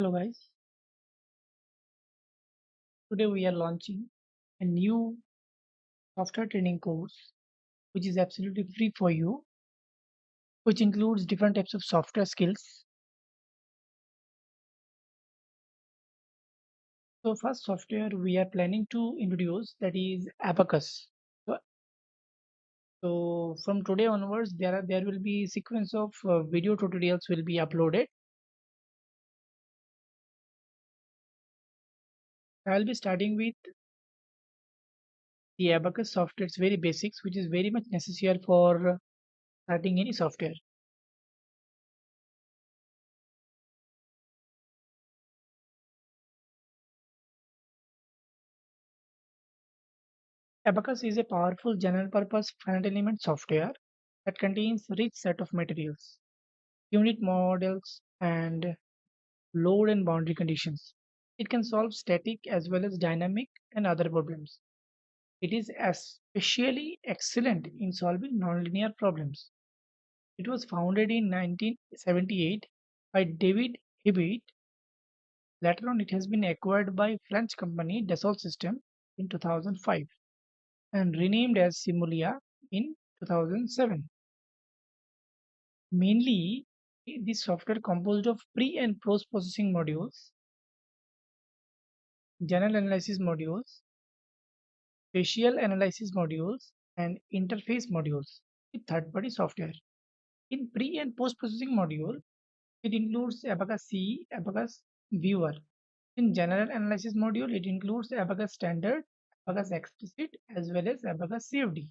Hello guys, today we are launching a new software training course which is absolutely free for you, which includes different types of software skills. So first software we are planning to introduce, that is Abaqus. So from today onwards there will be sequence of video tutorials will be uploaded. I will be starting with the Abaqus software. It's very basics, which is very much necessary for starting any software. Abacus is a powerful general-purpose finite element software that contains rich set of materials, unit models, and load and boundary conditions. It can solve static as well as dynamic and other problems. It is especially excellent in solving nonlinear problems. It was founded in 1978 by David Hibbett. Later on, it has been acquired by French company Dassault Systèmes in 2005 and renamed as Simulia in 2007. Mainly, this software composed of pre and post processing modules, general analysis modules, spatial analysis modules, and interface modules with third-party software. In pre and post processing module, it includes Abaqus C, Abaqus Viewer. In general analysis module, it includes Abaqus Standard, Abaqus Explicit, as well as Abaqus CFD.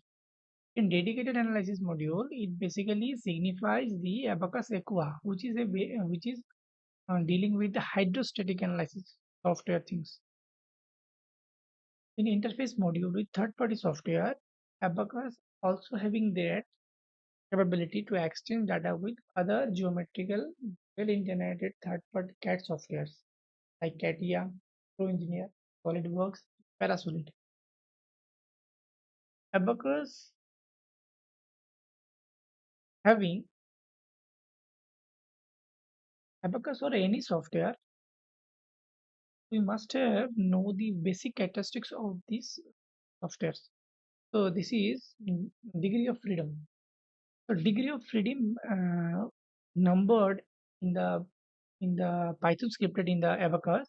In dedicated analysis module, it basically signifies the Abaqus Aqua, which is dealing with the hydrostatic analysis software things. In interface module with third-party software, Abaqus also having that capability to exchange data with other geometrical well-integrated third-party CAD softwares like CATIA, ProEngineer, SolidWorks, Parasolid. Abaqus having Abaqus or any software, we must have know the basic characteristics of these softwares. So this is degree of freedom. So degree of freedom numbered in the Python scripted in the Abaqus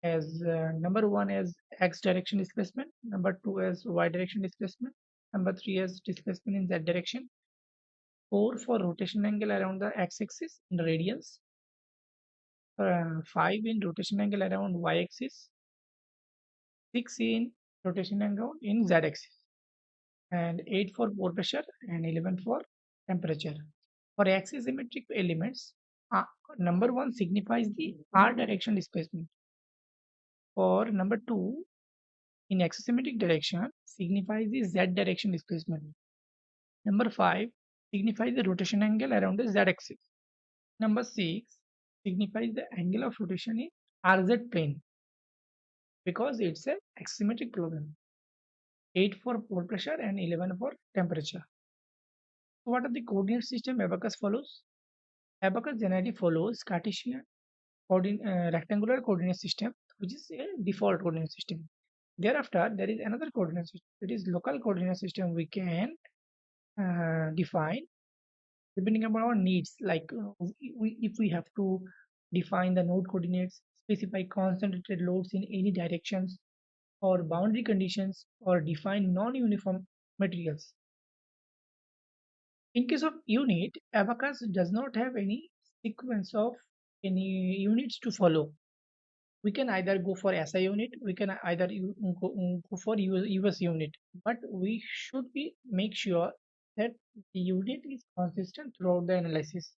as number one as x direction displacement, number two as y direction displacement, number three as displacement in z direction, four for rotation angle around the x-axis in radians, five in rotation angle around y-axis, six in rotation angle in z-axis, and 8 for pore pressure and 11 for temperature. For axisymmetric elements, number 1 signifies the r direction displacement. For number 2, in axisymmetric direction signifies the z direction displacement. Number 5 signifies the rotation angle around the z axis. Number 6 signifies the angle of rotation in rz plane because it's a axisymmetric problem. 8 for pore pressure and 11 for temperature. So what are the coordinate system Abaqus follows? Abaqus generally follows Cartesian rectangular coordinate system, which is a default coordinate system. Thereafter, there is another coordinate system. It is local coordinate system we can define depending upon our needs. Like if we have to define the node coordinates, specify concentrated loads in any directions, or boundary conditions, or define non-uniform materials. In case of unit, Abaqus does not have any sequence of any units to follow. We can either go for SI unit, we can either go for US unit, but we should be make sure that the unit is consistent throughout the analysis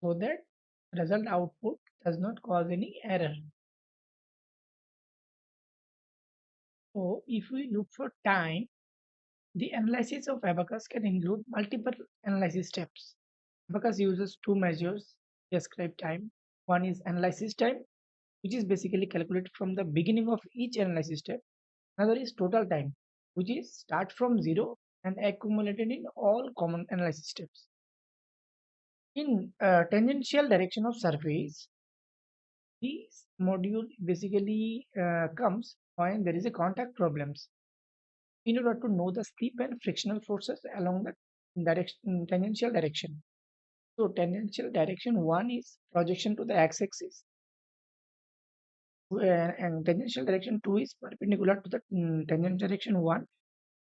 so that result output does not cause any error. So if we look for time, the analysis of Abaqus can include multiple analysis steps. Abaqus uses two measures to describe time. One is analysis time, which is basically calculated from the beginning of each analysis step. Another is total time, which is start from zero and accumulated in all common analysis steps. In tangential direction of surface, This module basically comes when there is a contact problems in order to know the slip and frictional forces along the tangential direction. So tangential direction one is projection to the x-axis, and tangential direction two is perpendicular to the tangent direction one,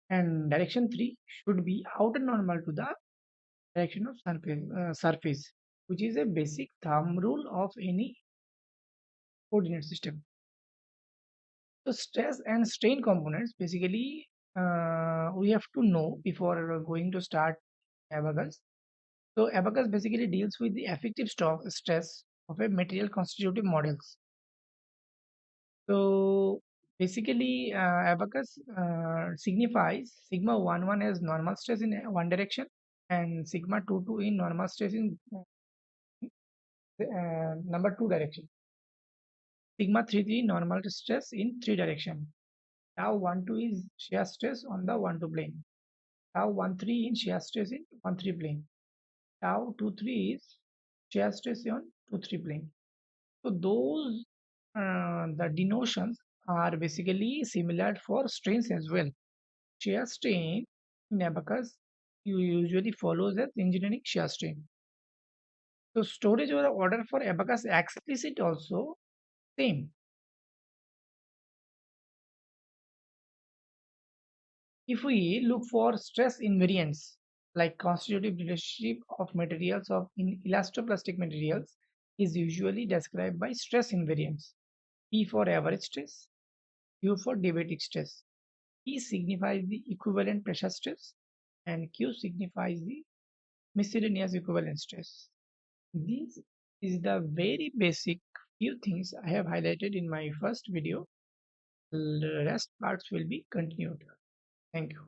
and direction three should be outer normal to the direction of surface, which is a basic thumb rule of any coordinate system. So stress and strain components basically we have to know before going to start Abaqus. So Abaqus basically deals with the effective stress of a material constitutive models. So basically Abaqus signifies sigma 1 as normal stress in one direction and sigma 2 in normal stress in number two direction. Sigma 3 normal stress in three direction. Tau 12 is shear stress on the 12 plane. Tau 13 in shear stress in 13 plane. Tau 23 is shear stress on 23 plane. So those the denotions are basically similar for strains as well. Shear strain in Abaqus you usually follows as engineering shear strain. So storage or order for Abaqus explicit also same. If we look for stress invariants like constitutive relationship of materials of in elastoplastic materials is usually described by stress invariants. P for average stress, Q for diabatic stress. P signifies the equivalent pressure stress and Q signifies the miscellaneous equivalent stress. This is the very basic few things I have highlighted in my first video. The rest parts will be continued. Thank you.